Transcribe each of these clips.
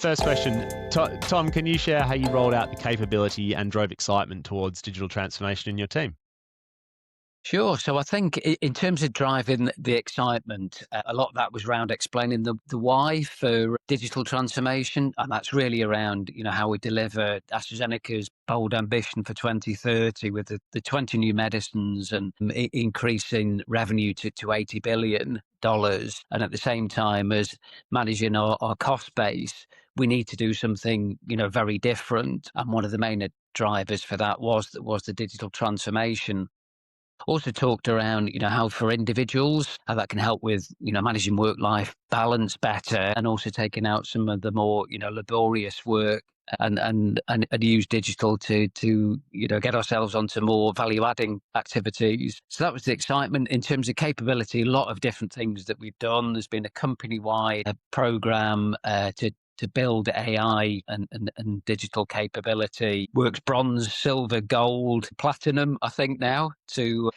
first question. Tom, can you share how you rolled out the capability and drove excitement towards digital transformation in your team? Sure. So I think in terms of driving the excitement, a lot of that was around explaining the why for digital transformation. And that's really around, how we deliver AstraZeneca's bold ambition for 2030 with the 20 new medicines and increasing revenue to $80 billion. And at the same time as managing our cost base, we need to do something, very different. And one of the main drivers for that was the digital transformation. Also talked around, how for individuals, how that can help with, managing work-life balance better and also taking out some of the more, laborious work and use digital to get ourselves onto more value-adding activities. So that was the excitement. In terms of capability, a lot of different things that we've done. There's been a company-wide program to build AI and digital capability. Works bronze, silver, gold, platinum, I think now, to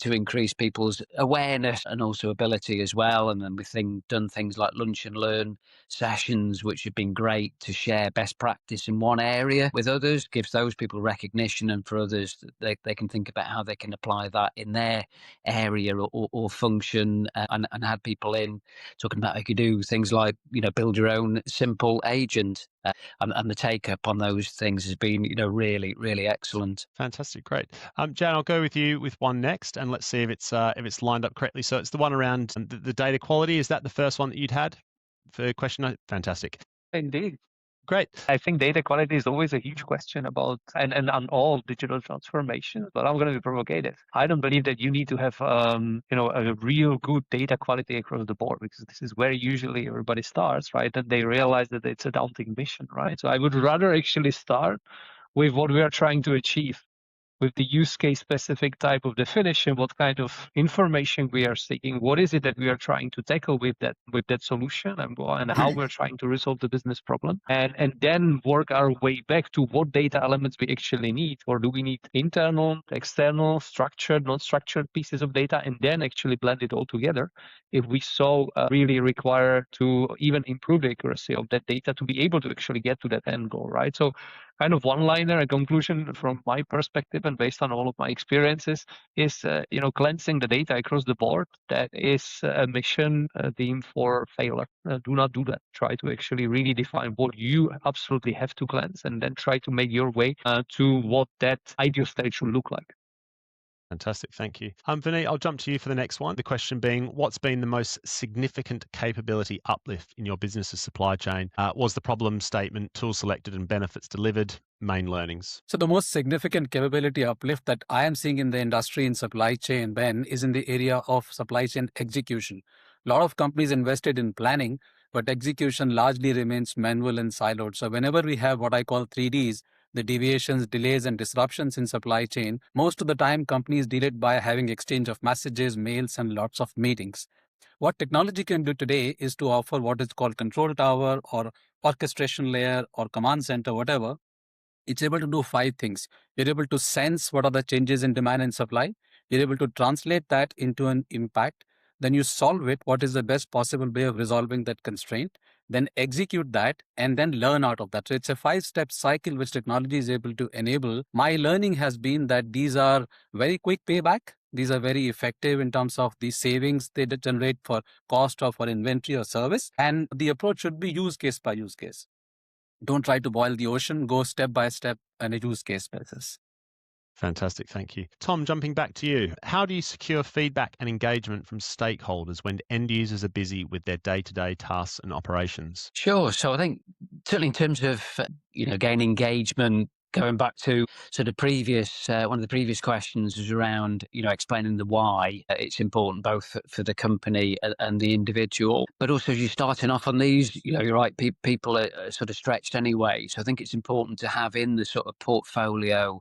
increase people's awareness and also ability as well. And then we've done things like lunch and learn sessions, which have been great to share best practice in one area with others, gives those people recognition, and for others, they can think about how they can apply that in their area or function, and had people in talking about how you could do things like, build your own simple agent. And the take up on those things has been, really, really excellent. Fantastic, great. Jan, I'll go with you with one next, and let's see if it's lined up correctly. So it's the one around the data quality. Is that the first one that you'd had for question? Fantastic, Indeed. great. I think data quality is always a huge question about and on all digital transformations, but I'm going to be provocative. I don't believe that you need to have a real good data quality across the board, because this is where usually everybody starts, right? And they realize that it's a daunting mission, right? So I would rather actually start with what we are trying to achieve, with the use case specific type of definition, what kind of information we are seeking, what is it that we are trying to tackle with that solution, and how we're trying to resolve the business problem, and then work our way back to what data elements we actually need, or do we need internal, external, structured, non-structured pieces of data, and then actually blend it all together if we really require to even improve the accuracy of that data to be able to actually get to that end goal, right? So kind of one-liner, a conclusion from my perspective and based on all of my experiences is, cleansing the data across the board. That is a mission deemed for failure. Do not do that. Try to actually really define what you absolutely have to cleanse, and then try to make your way to what that ideal state should look like. Fantastic, thank you. Vineet, I'll jump to you for the next one. The question being, what's been the most significant capability uplift in your business's supply chain? Was the problem statement, tools selected and benefits delivered, main learnings? So the most significant capability uplift that I am seeing in the industry in supply chain, Ben, is in the area of supply chain execution. A lot of companies invested in planning, but execution largely remains manual and siloed. So whenever we have what I call 3Ds, the deviations, delays, and disruptions in supply chain, most of the time companies deal it by having exchange of messages, mails, and lots of meetings. What technology can do today is to offer what is called control tower or orchestration layer or command center, whatever. It's able to do 5 things. You're able to sense what are the changes in demand and supply. You're able to translate that into an impact. Then you solve it, what is the best possible way of resolving that constraint, then execute that, and then learn out of that. So it's a 5-step cycle which technology is able to enable. My learning has been that these are very quick payback. These are very effective in terms of the savings they generate for cost or for inventory or service. And the approach should be use case by use case. Don't try to boil the ocean, go step by step on a use case basis. Fantastic, thank you. Tom, jumping back to you. How do you secure feedback and engagement from stakeholders when end users are busy with their day-to-day tasks and operations? Sure. So I think certainly in terms of, gain engagement, going back to sort of one of the previous questions was around, explaining the why it's important both for the company and the individual. But also as you're starting off on these, you're right, people are sort of stretched anyway. So I think it's important to have in the sort of portfolio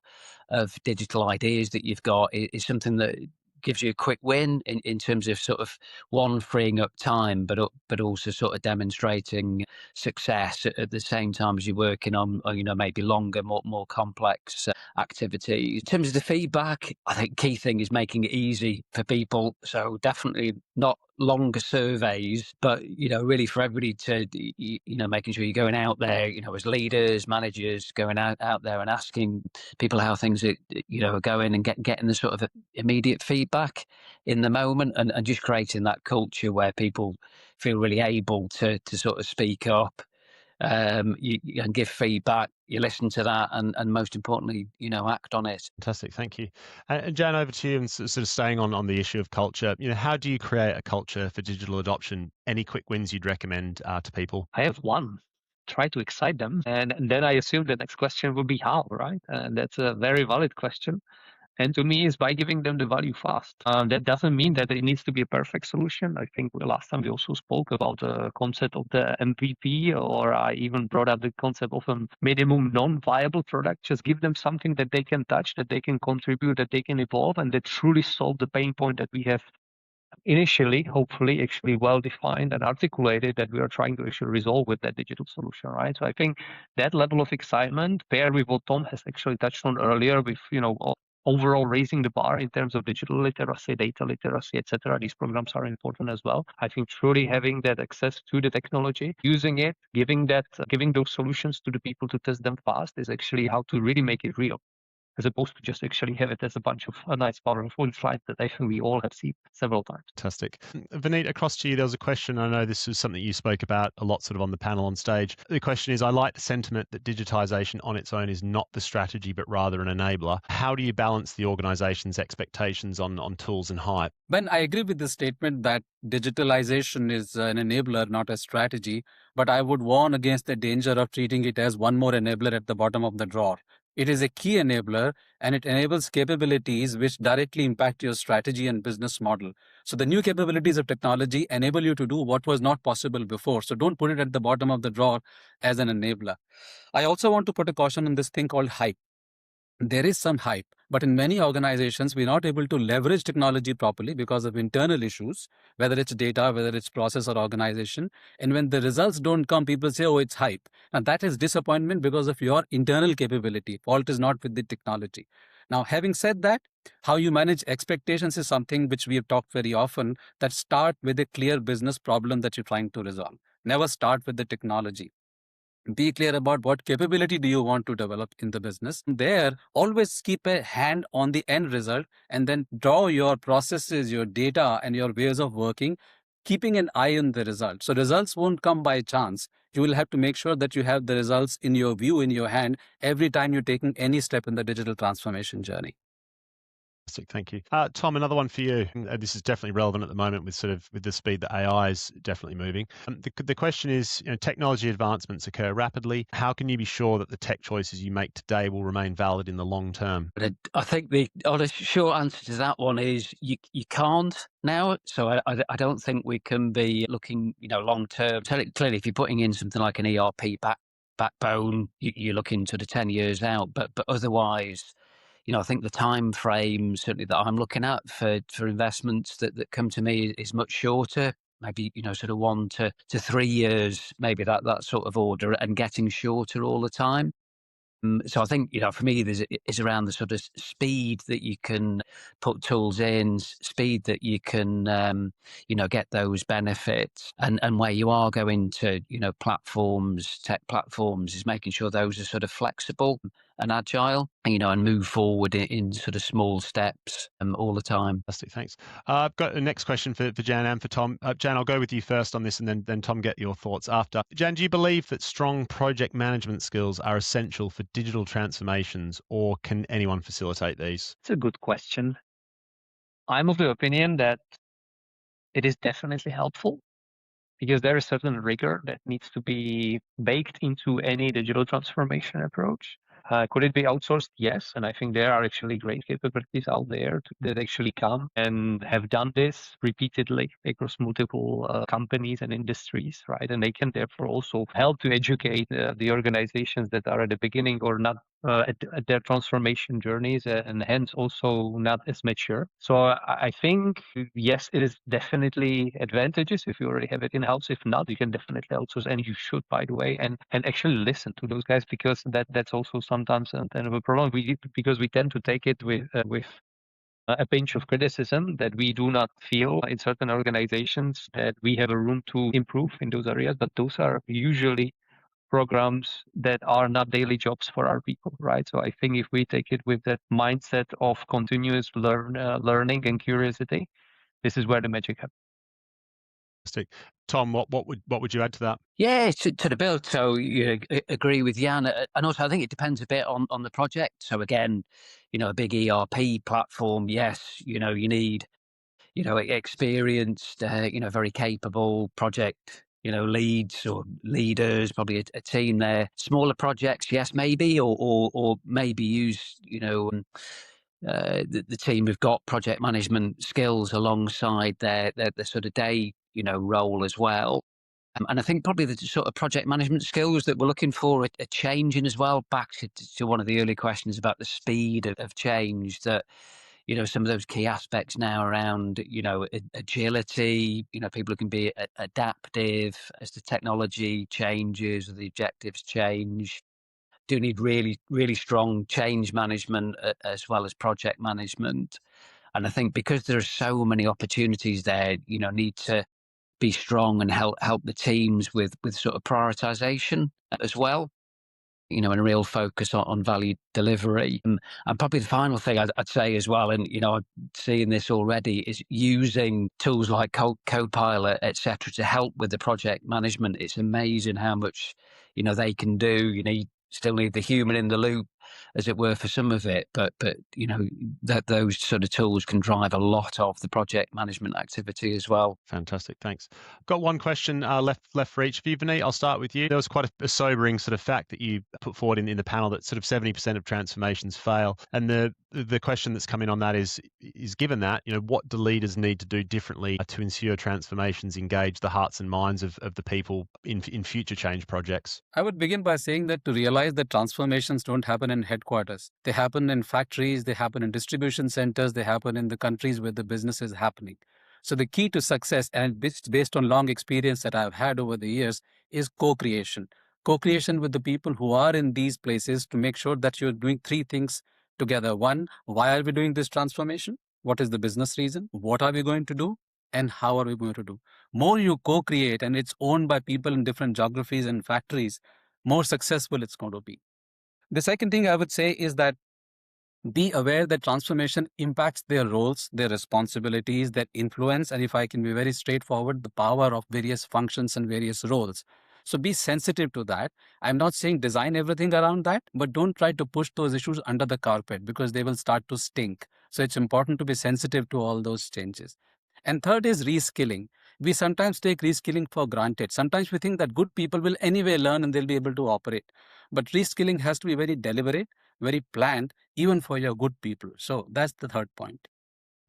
of digital ideas that you've got is something that gives you a quick win in terms of sort of one, freeing up time, but also sort of demonstrating success at the same time as you're working on maybe longer, more complex activities. In terms of the feedback, I think key thing is making it easy for people. So definitely not longer surveys, but really for everybody to making sure you're going out there, as leaders, managers, going out there and asking people how things are going, and getting the sort of immediate feedback in the moment, and just creating that culture where people feel really able to sort of speak up. You can give feedback, you listen to that, and most importantly, act on it. Fantastic, thank you. And Jan, over to you, and sort of staying on the issue of culture. How do you create a culture for digital adoption? Any quick wins you'd recommend to people? I have one. Try to excite them, and then I assume the next question will be how, right? And that's a very valid question. And to me, is by giving them the value fast. That doesn't mean that it needs to be a perfect solution. I think the last time we also spoke about the concept of the MVP, or I even brought up the concept of a minimum non-viable product. Just give them something that they can touch, that they can contribute, that they can evolve, and that truly solve the pain point that we have initially, hopefully, actually well defined and articulated, that we are trying to actually resolve with that digital solution, right? So I think that level of excitement, paired with what Tom has actually touched on earlier, with overall raising the bar in terms of digital literacy, data literacy, etc. These programs are important as well. I think truly having that access to the technology, using it, giving those solutions to the people to test them fast, is actually how to really make it real, as opposed to just actually have it as a bunch of nice PowerPoint slides that I think we all have seen several times. Fantastic. Vineet, across to you, there was a question. I know this was something you spoke about a lot sort of on the panel on stage. The question is, I like the sentiment that digitization on its own is not the strategy, but rather an enabler. How do you balance the organization's expectations on tools and hype? Ben, I agree with the statement that digitalization is an enabler, not a strategy, but I would warn against the danger of treating it as one more enabler at the bottom of the drawer. It is a key enabler, and it enables capabilities which directly impact your strategy and business model. So the new capabilities of technology enable you to do what was not possible before. So don't put it at the bottom of the drawer as an enabler. I also want to put a caution on this thing called hype. There is some hype, but in many organizations, we're not able to leverage technology properly because of internal issues, whether it's data, whether it's process or organization. And when the results don't come, people say, oh, it's hype. And that is disappointment because of your internal capability. Fault is not with the technology. Now, having said that, how you manage expectations is something which we have talked very often, that start with a clear business problem that you're trying to resolve. Never start with the technology. Be clear about what capability do you want to develop in the business. There, always keep a hand on the end result, and then draw your processes, your data, and your ways of working, keeping an eye on the result. So results won't come by chance. You will have to make sure that you have the results in your view, in your hand, every time you're taking any step in the digital transformation journey. Thank you. Tom, another one for you. This is definitely relevant at the moment with the speed that AI is definitely moving. The question is, technology advancements occur rapidly. How can you be sure that the tech choices you make today will remain valid in the long term? I think the honest short answer to that one is you can't now. So I don't think we can be looking long term. Clearly, if you're putting in something like an ERP backbone, you're looking sort of 10 years out. But otherwise, I think the time frame certainly that I'm looking at for investments that come to me is much shorter. Maybe sort of 1 to 3 years, maybe that sort of order, and getting shorter all the time. So I think, for me, it's around the sort of speed that you can put tools in, speed that you can, get those benefits, and where you are going to, tech platforms, is making sure those are sort of flexible and agile, and move forward in sort of small steps all the time. Fantastic, thanks. I've got a next question for Jan and for Tom. Jan, I'll go with you first on this, and then Tom, get your thoughts after. Jan, do you believe that strong project management skills are essential for digital transformations, or can anyone facilitate these? It's a good question. I'm of the opinion that it is definitely helpful, because there is certain rigor that needs to be baked into any digital transformation approach. Could it be outsourced? Yes. And I think there are actually great capabilities out there that actually come and have done this repeatedly across multiple companies and industries, right? And they can therefore also help to educate the organizations that are at the beginning or not at their transformation journeys, and hence also not as mature. So I think, yes, it is definitely advantageous if you already have it in-house. If not, you can definitely outsource, and you should, by the way, and actually listen to those guys, because that's also sometimes kind of a problem. Because we tend to take it with a pinch of criticism that we do not feel in certain organizations that we have a room to improve in those areas, but those are usually programs that are not daily jobs for our people, right? So I think if we take it with that mindset of continuous learning and curiosity, this is where the magic happens. Tom, what would you add to that? Yeah, to the build. So you agree with Jan, and also I think it depends a bit on the project. So again, a big ERP platform. Yes, you need experienced, very capable project, leads or leaders, probably a team there. Smaller projects, yes, maybe, or maybe use the team who've got project management skills alongside their sort of day role as well. And I think probably the sort of project management skills that we're looking for are changing as well. Back to one of the early questions about the speed of change, that some of those key aspects now around agility, people who can be adaptive as the technology changes or the objectives change. Do need really, really strong change management as well as project management. And I think because there are so many opportunities there, need to be strong and help the teams with sort of prioritization as well, and a real focus on value delivery. And probably the final thing I'd say as well, and I'm seeing this already, is using tools like Copilot, etc., to help with the project management. It's amazing how much they can do. You still need the human in the loop, as it were, for some of it, but that those sort of tools can drive a lot of the project management activity as well. Fantastic, thanks. Got one question left for each of you. Vineet, I'll start with you. There was quite a sobering sort of fact that you put forward in the panel, that sort of 70% of transformations fail, and the question that's come in on that is given that, what do leaders need to do differently to ensure transformations engage the hearts and minds of the people in future change projects? I would begin by saying that to realize that transformations don't happen in headquarters. They happen in factories, they happen in distribution centers, they happen in the countries where the business is happening. So the key to success, and it's based on long experience that I've had over the years, is co-creation. Co-creation with the people who are in these places to make sure that you're doing three things together. One, why are we doing this transformation? What is the business reason? What are we going to do? And how are we going to do? More you co-create and it's owned by people in different geographies and factories, more successful it's going to be. The second thing I would say is that be aware that transformation impacts their roles, their responsibilities, their influence, and if I can be very straightforward, the power of various functions and various roles. So be sensitive to that. I'm not saying design everything around that, but don't try to push those issues under the carpet because they will start to stink. So it's important to be sensitive to all those changes. And third is reskilling. We sometimes take reskilling for granted. Sometimes we think that good people will anyway learn and they'll be able to operate. But reskilling has to be very deliberate, very planned, even for your good people. So that's the third point.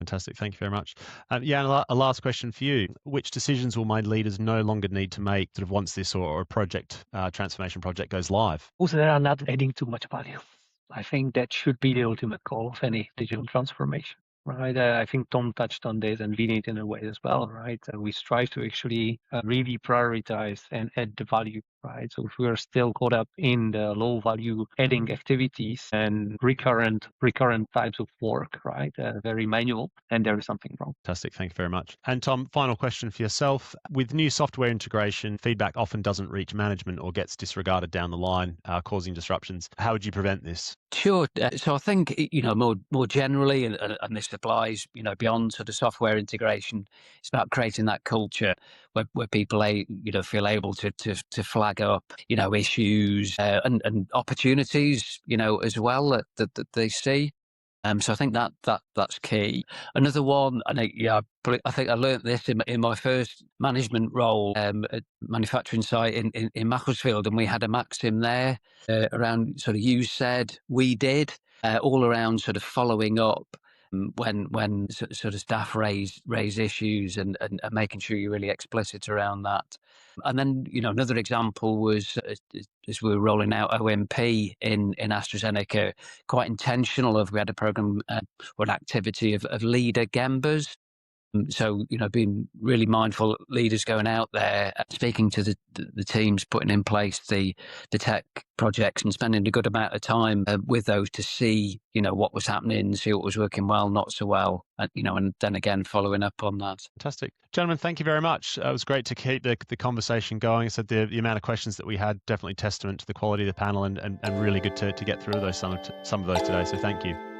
Fantastic. Thank you very much. Yeah, a last question for you. Which decisions will my leaders no longer need to make sort of once this or a project, transformation project goes live? Also, they are not adding too much value. I think that should be the ultimate goal of any digital transformation, right? I think Tom touched on this and Vineet in a way as well, right? We strive to actually really prioritize and add the value, right? So if we are still caught up in the low value adding activities and recurrent types of work, right? Very manual, and there is something wrong. Fantastic. Thank you very much. And Tom, final question for yourself. With new software integration, feedback often doesn't reach management or gets disregarded down the line, causing disruptions. How would you prevent this? Sure. So I think, more generally, and this applies, beyond sort of software integration, it's about creating that culture where people, feel able to flag up, issues and opportunities, as well that they see. So I think that's key. Another one, and I think I learned this in my first management role at manufacturing site in Macclesfield, and we had a maxim there around sort of you said, we did, all around sort of following up when sort of staff raise issues and making sure you're really explicit around that. And then, another example was as we were rolling out OMP in AstraZeneca, quite intentional we had a program or an activity of leader Gembas. So, being really mindful leaders going out there, speaking to the teams, putting in place the tech projects and spending a good amount of time with those to see, what was happening, see what was working well, not so well, and then again, following up on that. Fantastic. Gentlemen, thank you very much. It was great to keep the conversation going. I said the amount of questions that we had, definitely testament to the quality of the panel and really good to get through those some of those today. So thank you.